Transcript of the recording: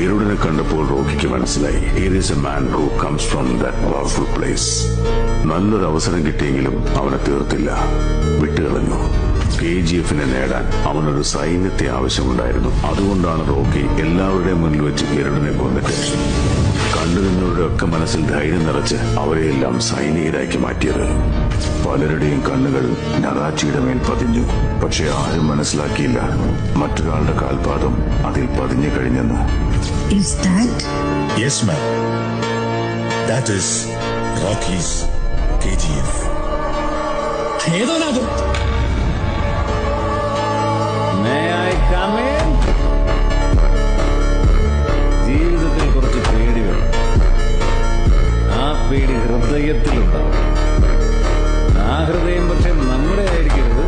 ഗരുഡനെ കണ്ടപ്പോൾ റോക്കിക്ക് മനസ്സിലായി, here is a man who comes from that powerful place. നല്ലൊരു അവസരം കിട്ടിയെങ്കിലും അവനെ തീർത്തില്ല, വിട്ടുകളഞ്ഞു. KGF-നെ നേടാൻ അവനൊരു സൈന്യത്തെ ആവശ്യമുണ്ടായിരുന്നു. അതുകൊണ്ടാണ് റോക്കി എല്ലാവരുടെയും മുന്നിൽ വെച്ച് ഗരുഡനെ കൊന്നിട്ട് കണ്ടുനിന്നവരുടെ ഒക്കെ മനസ്സിൽ ധൈര്യം നിറച്ച് അവരെയെല്ലാം സൈനികരാക്കി മാറ്റിയത്. പലരുടെയും കണ്ണുകൾ നറാച്ചിയുടെ മേൽ പതിഞ്ഞു. പക്ഷെ ആരും മനസ്സിലാക്കിയില്ല മറ്റൊരാളുടെ കാൽപാദം അതിൽ പതിഞ്ഞു കഴിഞ്ഞെന്ന്. Is that? Yes, ma'am. That is Rocky's KGF. ഏതോനത്? May I come in? ജീവിതത്തിൽ കുറച്ച് പേടി വേണം. ആ പേടി ഹൃദയത്തിലുണ്ടാവും. ആ ഹൃദയം പക്ഷെ നമ്മുടെ ആയിരിക്കരുത്.